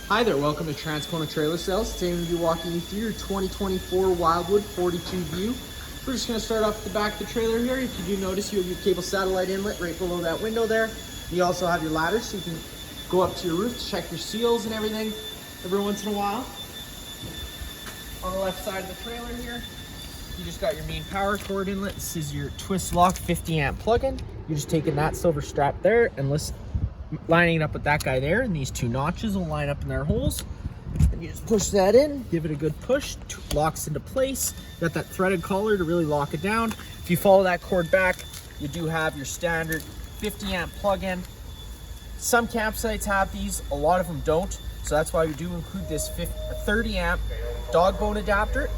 Hi there, welcome to Transcona Trailer Sales. Today I'm going to be walking you through your 2024 Wildwood 42 View. We're just going to start off the back of the trailer here. If you do notice, you have your cable satellite inlet right below that window there. You also have your ladder so you can go up to your roof to check your seals and everything every once in a while. On the left side of the trailer here, you just got your main power cord inlet. This is your twist lock 50 amp plug-in. You're just taking that silver strap there and lining it up with that guy there, and these two notches will line up in their holes. And you just push that in, give it a good push, locks into place. You got that threaded collar to really lock it down. If you follow that cord back, you do have your standard 50 amp plug-in. Some campsites have these, a lot of them don't. So that's why we do include this 30 amp dog bone adapter.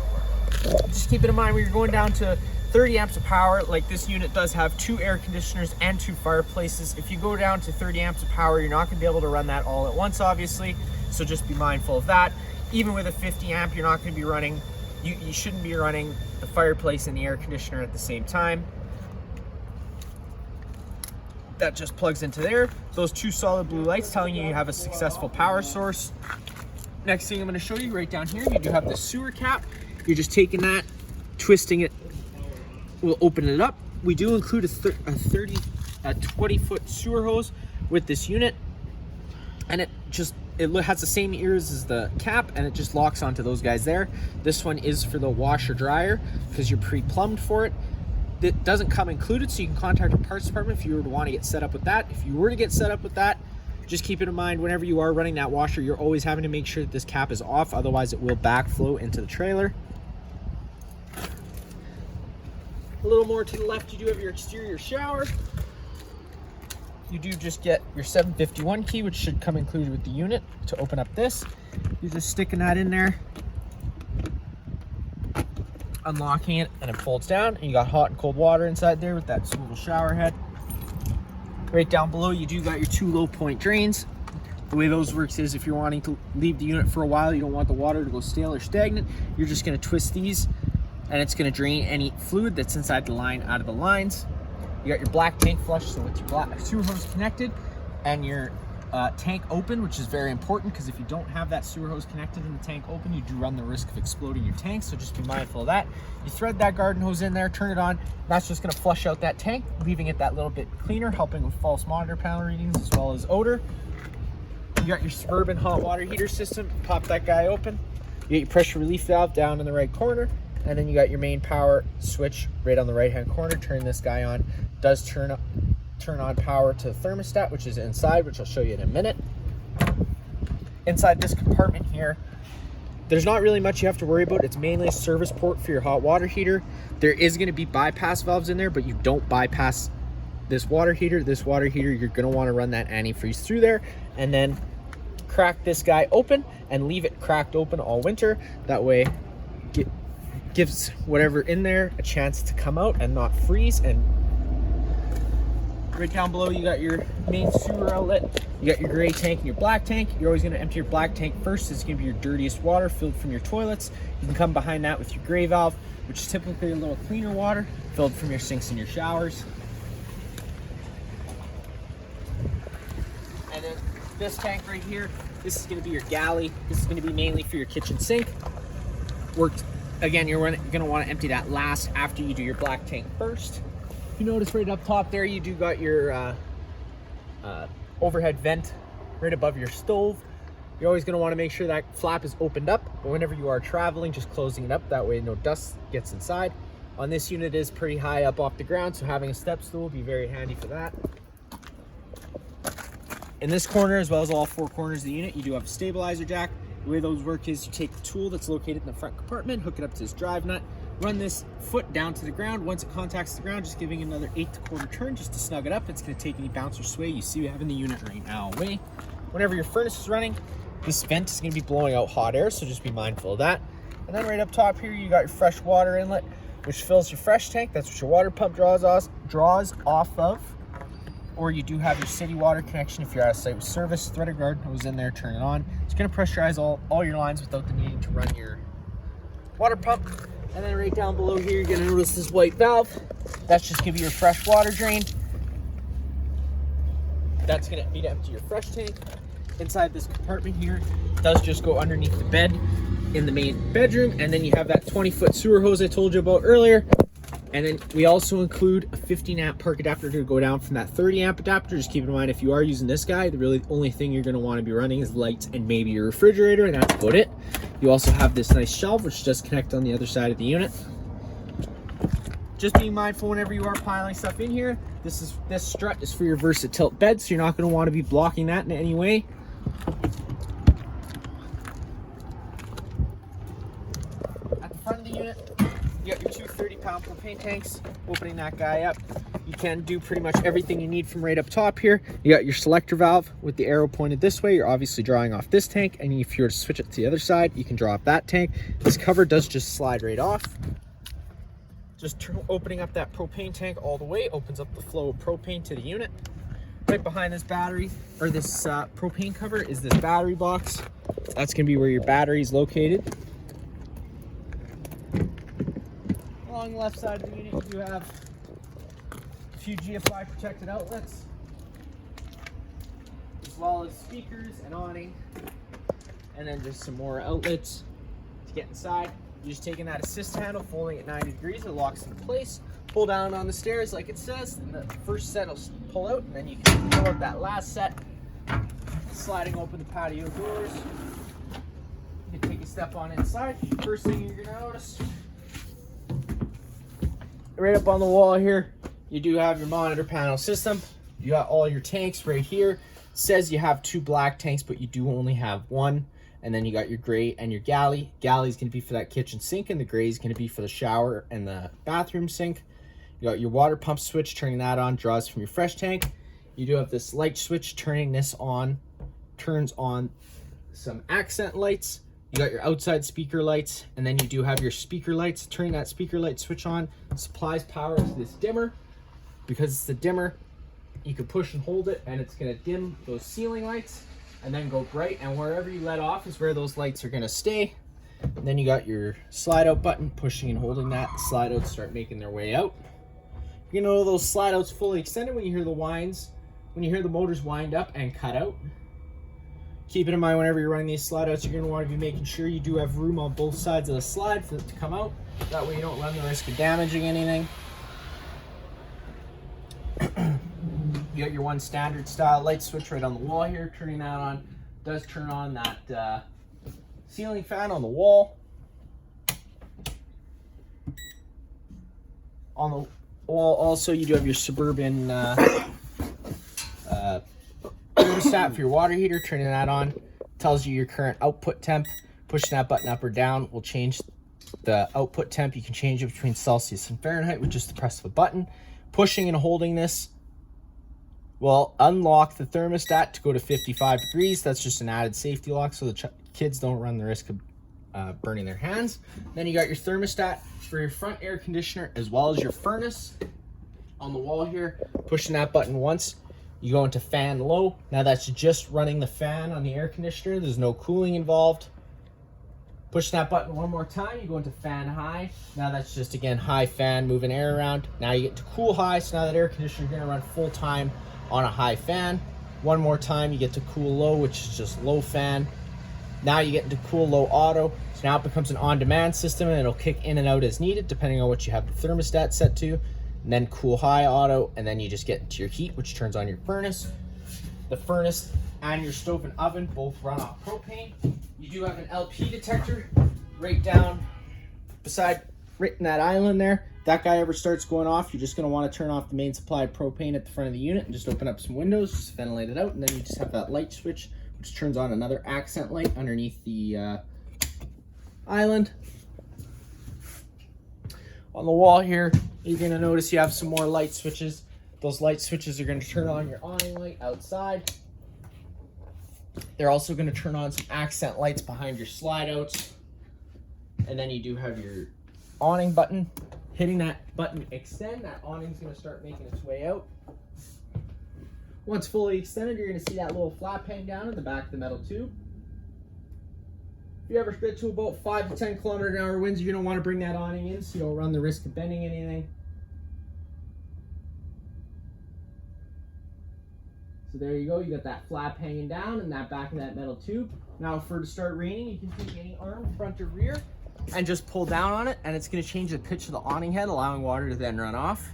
Just keep it in mind when you're going down to 30 amps of power, like this unit does have 2 air conditioners and 2 fireplaces. If you go down to 30 amps of power, you're not going to be able to run that all at once, obviously. So just be mindful of that. Even with a 50 amp, you're not going to be running, you shouldn't be running the fireplace and the air conditioner at the same time. That just plugs into there. Those 2 solid blue lights telling you you have a successful power source. Next thing I'm going to show you right down here, you do have the sewer cap. You're just taking that, twisting it, we'll open it up. We do include a 20-foot sewer hose with this unit, and it has the same ears as the cap, and it just locks onto those guys there. This one is for the washer dryer because you're pre-plumbed for it. It doesn't come included, so you can contact our parts department if you were to want to get set up with that. If you were to get set up with that, just keep it in mind whenever you are running that washer, you're always having to make sure that this cap is off, otherwise it will backflow into the trailer. A little more to the left, you do have your exterior shower. You do just get your 751 key, which should come included with the unit to open up this. You're just sticking that in there, unlocking it, and it folds down, and you got hot and cold water inside there with that swivel shower head. Right down below, you do got your 2 low point drains. The way those works is if you're wanting to leave the unit for a while, you don't want the water to go stale or stagnant, you're just going to twist these, and it's going to drain any fluid that's inside the line out of the lines. You got your black tank flush, so with your black sewer hose connected and your tank open, which is very important because if you don't have that sewer hose connected and the tank open, you do run the risk of exploding your tank, so just be mindful of that. You thread that garden hose in there, turn it on, that's just going to flush out that tank, leaving it that little bit cleaner, helping with false monitor panel readings as well as odor. You got your Suburban hot water heater system, pop that guy open. You get your pressure relief valve down in the right corner, and then you got your main power switch right on the right hand corner. Turn this guy on, does turn on power to the thermostat, which is inside, which I'll show you in a minute. Inside this compartment here, there's not really much you have to worry about. It's mainly a service port for your hot water heater. There is going to be bypass valves in there, but you don't bypass this water heater. This water heater, you're going to want to run that antifreeze through there, and then crack this guy open and leave it cracked open all winter. That way gives whatever in there a chance to come out and not freeze. And right down below, you got your main sewer outlet. You got your gray tank and your black tank. You're always going to empty your black tank first. It's going to be your dirtiest water filled from your toilets. You can come behind that with your gray valve, which is typically a little cleaner water filled from your sinks and your showers. And then this tank right here, this is going to be your galley. This is going to be mainly for your kitchen sink. Again, you're going to want to empty that last after you do your black tank first. You notice right up top there, you do got your overhead vent right above your stove. You're always going to want to make sure that flap is opened up, but whenever you are traveling, just closing it up. That way no dust gets inside. On this unit, it is pretty high up off the ground, so having a step stool will be very handy for that. In this corner, as well as all 4 corners of the unit, you do have a stabilizer jack. The way those work is you take the tool that's located in the front compartment, hook it up to this drive nut, run this foot down to the ground. Once it contacts the ground, just giving another 1/8 turn just to snug it up. It's going to take any bounce or sway you see we have in the unit right now away. Whenever your furnace is running, this vent is going to be blowing out hot air, so just be mindful of that. And then right up top here, you got your fresh water inlet, which fills your fresh tank. That's what your water pump draws off of. Or you do have your city water connection if you're at a site with service. Threaded garden hose in there, turn it on. It's going to pressurize all your lines without the need to run your water pump. And then right down below here, you're going to notice this white valve. That's just give you your fresh water drain. That's going to be to empty your fresh tank. Inside this compartment here, does just go underneath the bed in the main bedroom. And then you have that 20-foot sewer hose I told you about earlier. And then we also include a 15 amp park adapter to go down from that 30 amp adapter. Just keep in mind, if you are using this guy, the really only thing you're going to want to be running is lights and maybe your refrigerator, and that's about it. You also have this nice shelf, which does connect on the other side of the unit. Just be mindful whenever you are piling stuff in here. This strut is for your VersaTilt bed, so you're not going to want to be blocking that in any way. At the front of the unit, you got your two 30-pound propane tanks. Opening that guy up, you can do pretty much everything you need from right up top here. You got your selector valve with the arrow pointed this way. You're obviously drawing off this tank, and if you were to switch it to the other side, you can draw off that tank. This cover does just slide right off. Just opening up that propane tank all the way opens up the flow of propane to the unit. Right behind this battery, or this propane cover, is this battery box. That's going to be where your battery is located. Along the left side of the unit, you have a few GFI protected outlets, as well as speakers and awning, and then just some more outlets to get inside. You're just taking that assist handle, folding it 90 degrees, it locks into place. Pull down on the stairs like it says, and the first set will pull out, and then you can pull out that last set, sliding open the patio doors. You can take a step on inside. First thing you're gonna notice, right up on the wall here, you do have your monitor panel system. You got all your tanks right here. It says you have 2 black tanks, but you do only have 1. And then you got your gray and your galley. Galley is going to be for that kitchen sink, and the gray is going to be for the shower and the bathroom sink. You got your water pump switch, turning that on, draws from your fresh tank. You do have this light switch, turning this on, turns on some accent lights. You got your outside speaker lights, and then you do have your speaker lights. Turning that speaker light switch on supplies power to this dimmer. Because it's the dimmer, you can push and hold it, and it's going to dim those ceiling lights and then go bright, and wherever you let off is where those lights are going to stay. And then you got your slide out button, pushing and holding that. The slide outs start making their way out. You know those slide outs fully extended when you hear the winds, when you hear the motors wind up and cut out. Keep it in mind whenever you're running these slide outs, you're going to want to be making sure you do have room on both sides of the slide for it to come out. That way you don't run the risk of damaging anything. You got your one standard style light switch right on the wall here. Turning that on does turn on that ceiling fan on the wall. On the wall also you do have your Suburban thermostat for your water heater. Turning that on tells you your current output temp. Pushing that button up or down will change the output temp. You can change it between Celsius and Fahrenheit with just the press of a button. Pushing and holding this will unlock the thermostat to go to 55 degrees. That's just an added safety lock so the kids don't run the risk of burning their hands. Then you got your thermostat for your front air conditioner as well as your furnace on the wall here. Pushing that button once, you go into fan low. Now that's just running the fan on the air conditioner. There's no cooling involved. Push that button one more time, you go into fan high. Now that's just, again, high fan, moving air around. Now you get to cool high, so now that air conditioner is gonna run full time on a high fan. One more time, you get to cool low, which is just low fan. Now you get into cool low auto. So now it becomes an on-demand system, and it'll kick in and out as needed, depending on what you have the thermostat set to. And then cool high auto, and then you just get into your heat, which turns on your furnace. The furnace and your stove and oven both run off propane. You do have an LP detector right down beside, right in that island there. If that guy ever starts going off, you're just going to want to turn off the main supply of propane at the front of the unit and just open up some windows, just ventilate it out, and then you just have that light switch, which turns on another accent light underneath the island. On the wall here, you're going to notice you have some more light switches. Those light switches are going to turn on your awning light outside. They're also going to turn on some accent lights behind your slide outs. And then you do have your awning button. Hitting that button extend, that awning's going to start making its way out. Once fully extended, you're going to see that little flap hang down in the back of the metal tube. If you ever get to about 5 to 10 km/h winds, you're going to want to bring that awning in so you don't run the risk of bending anything. So there you go, you got that flap hanging down and that back of that metal tube. Now for to start raining, you can take any arm, front or rear, and just pull down on it, and it's gonna change the pitch of the awning head, allowing water to then run off.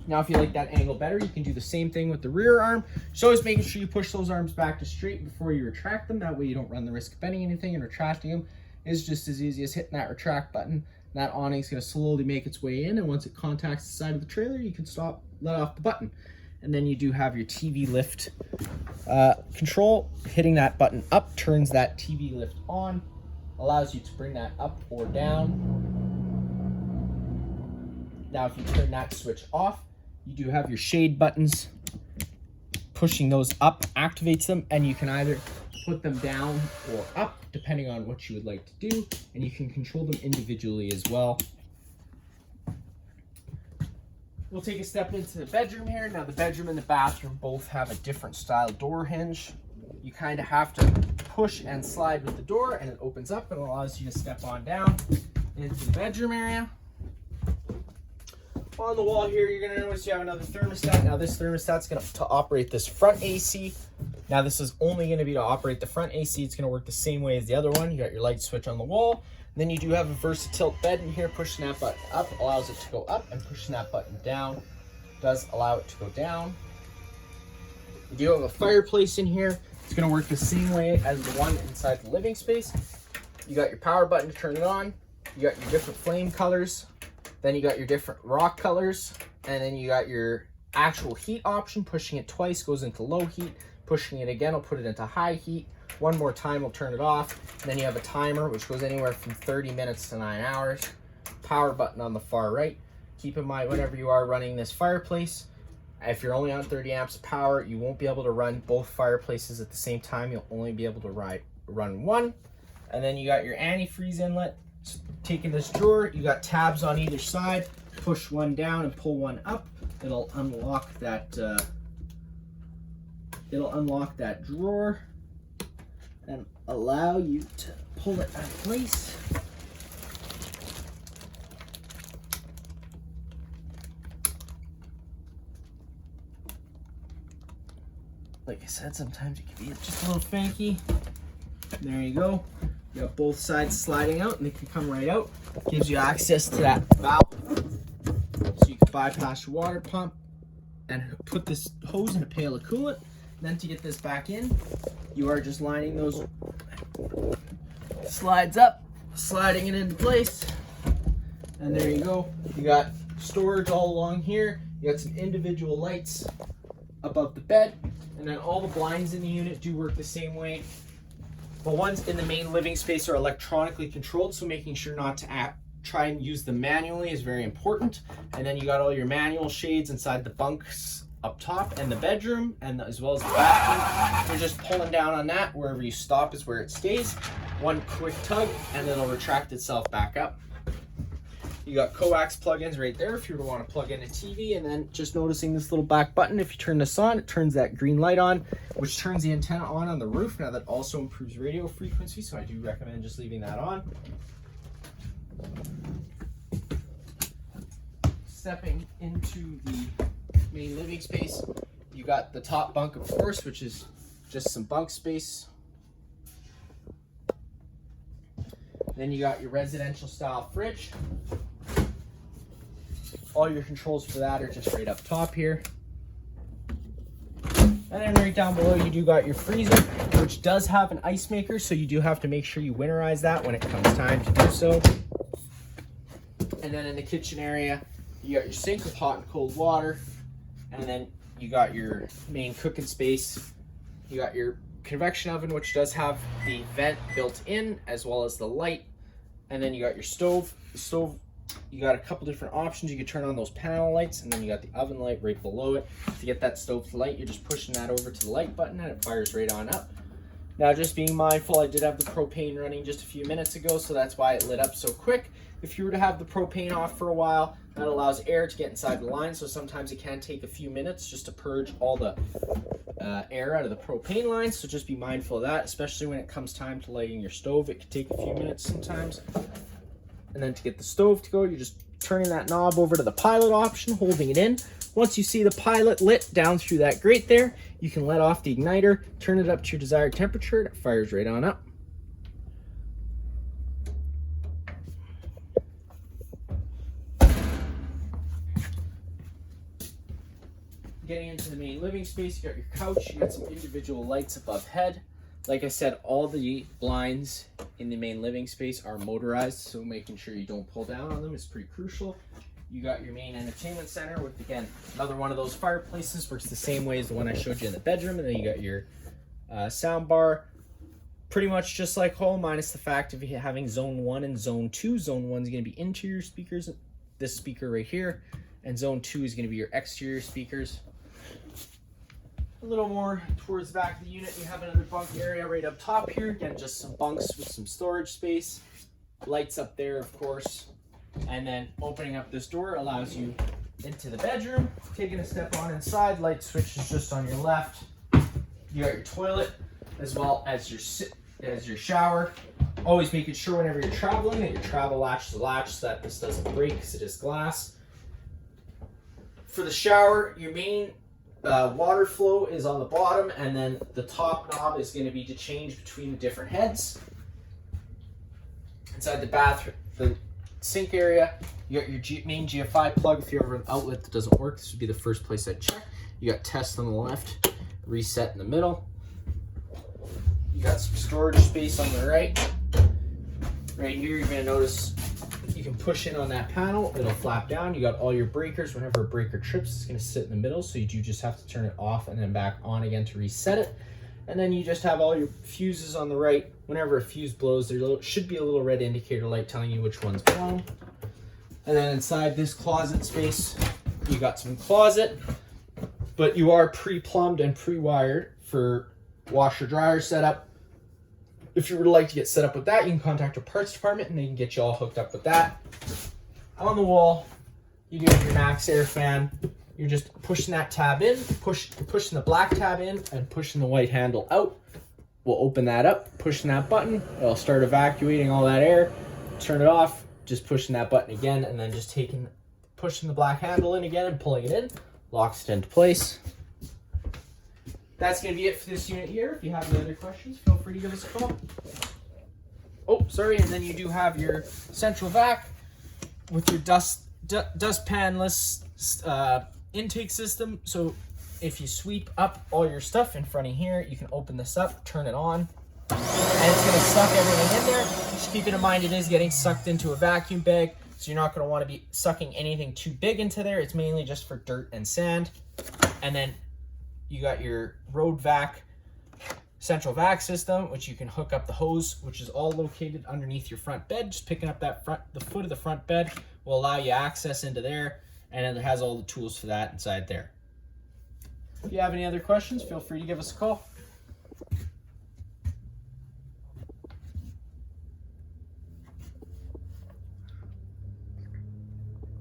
Now, if you like that angle better, you can do the same thing with the rear arm. So always making sure you push those arms back to straight before you retract them. That way you don't run the risk of bending anything, and retracting them is just as easy as hitting that retract button. That awning is gonna slowly make its way in, and once it contacts the side of the trailer, you can stop, let off the button. And then you do have your TV lift control. Hitting that button up turns that TV lift on, allows you to bring that up or down. Now, if you turn that switch off, you do have your shade buttons. Pushing those up activates them, and you can either put them down or up, depending on what you would like to do, and you can control them individually as well. We'll take a step into the bedroom here. Now, the bedroom and the bathroom both have a different style door hinge. You kind of have to push and slide with the door, and it opens up and allows you to step on down into the bedroom area. On the wall here, you're gonna notice you have another thermostat. Now, this thermostat's gonna to operate this front AC. Now, this is only gonna be to operate the front AC. It's gonna work the same way as the other one. You got your light switch on the wall. And then you do have a versatilt bed in here. Pushing that button up allows it to go up, and pushing that button down does allow it to go down. You do have a fireplace in here. It's gonna work the same way as the one inside the living space. You got your power button to turn it on. You got your different flame colors. Then you got your different rock colors, and then you got your actual heat option. Pushing it twice goes into low heat. Pushing it again will put it into high heat. One more time will turn it off. And then you have a timer, which goes anywhere from 30 minutes to 9 hours. Power button on the far right. Keep in mind, whenever you are running this fireplace, if you're only on 30 amps of power, you won't be able to run both fireplaces at the same time. You'll only be able to run one. And then you got your antifreeze inlet. Taking this drawer, you got tabs on either side. Push one down and pull one up. It'll unlock that. It'll unlock that drawer and allow you to pull it out of place. Like I said, sometimes it can be just a little finicky. There you go. You got both sides sliding out, and they can come right out. Gives you access to that valve, so you can bypass your water pump and put this hose in a pail of coolant. Then to get this back in, you are just lining those slides up, sliding it into place, and there you go. You got storage all along here. You got some individual lights above the bed, and then all the blinds in the unit do work the same way. The ones in the main living space are electronically controlled, so making sure not to try and use them manually is very important. And then you got all your manual shades inside the bunks up top, and the bedroom, and as well as the bathroom. You're just pulling down on that. Wherever you stop is where it stays. One quick tug, and it'll retract itself back up. You got coax plugins right there if you want to plug in a TV, and then just noticing this little back button. If you turn this on, it turns that green light on, which turns the antenna on the roof. Now, that also improves radio frequency, so I do recommend just leaving that on. Stepping into the main living space, you got the top bunk, of course, which is just some bunk space. Then you got your residential style fridge. All your controls for that are just right up top here. And then right down below, you do got your freezer, which does have an ice maker, so you do have to make sure you winterize that when it comes time to do so. And then in the kitchen area, you got your sink with hot and cold water. And then you got your main cooking space. You got your convection oven, which does have the vent built in, as well as the light. And then you got your stove. The stove, you got a couple different options. You can turn on those panel lights, and then you got the oven light right below it. To get that stove to light, you're just pushing that over to the light button, and it fires right on up. Now, just being mindful, I did have the propane running just a few minutes ago, so that's why it lit up so quick. If you were to have the propane off for a while, that allows air to get inside the line, so sometimes it can take a few minutes just to purge all the air out of the propane line, so just be mindful of that, especially when it comes time to lighting your stove. It can take a few minutes sometimes. And then to get the stove to go, you're just turning that knob over to the pilot option, holding it in. Once you see the pilot lit down through that grate there, you can let off the igniter, turn it up to your desired temperature, it fires right on up. Getting into the main living space, you got your couch, you got some individual lights above head. Like I said, all the blinds in the main living space are motorized, so making sure you don't pull down on them is pretty crucial. You got your main entertainment center with, again, another one of those fireplaces, works the same way as the one I showed you in the bedroom. And then you got your sound bar, pretty much just like home, minus the fact of you having zone 1 and zone 2. Zone 1 is going to be interior speakers, this speaker right here, and zone 2 is going to be your exterior speakers. A little more towards the back of the unit, you have another bunk area right up top here. Again, just some bunks with some storage space. Lights up there, of course. And then opening up this door allows you into the bedroom. Taking a step on inside, light switch is just on your left. You got your toilet as well as your shower. Always making sure whenever you're traveling that your travel latch is a latch so that this doesn't break because it is glass. For the shower, your main water flow is on the bottom, and then the top knob is going to be to change between the different heads. Inside the bathroom, the sink area, you got your main GFI plug. If you ever have an outlet that doesn't work, this would be the first place I'd check. You got test on the left, reset in the middle. You got some storage space on the right. Right here, you're going to notice you can push in on that panel, it'll flap down. You got all your breakers. Whenever a breaker trips, it's going to sit in the middle, so you do just have to turn it off and then back on again to reset it. And then you just have all your fuses on the right. Whenever a fuse blows, there should be a little red indicator light telling you which one's blown. And then inside this closet space, you got some closet, but you are pre-plumbed and pre-wired for washer dryer setup. If you would like to get set up with that, you can contact your parts department and they can get you all hooked up with that. On the wall, you do have your max air fan. You're just pushing that tab in, pushing the black tab in and pushing the white handle out. We'll open that up, pushing that button. It'll start evacuating all that air. Turn it off, just pushing that button again, and then just pushing the black handle in again and pulling it in. Locks it into place. That's going to be it for this unit here. If you have any other questions, feel free to give us a call. Oh, sorry, and then you do have your central vac with your dustpanless intake system. So if you sweep up all your stuff in front of here, you can open this up, turn it on, and it's going to suck everything in there. Just keeping in mind it is getting sucked into a vacuum bag, so you're not going to want to be sucking anything too big into there. It's mainly just for dirt and sand. And then you got your road vac central vac system, which you can hook up the hose, which is all located underneath your front bed. Just picking up the foot of the front bed will allow you access into there, and it has all the tools for that inside there. If you have any other questions, feel free to give us a call.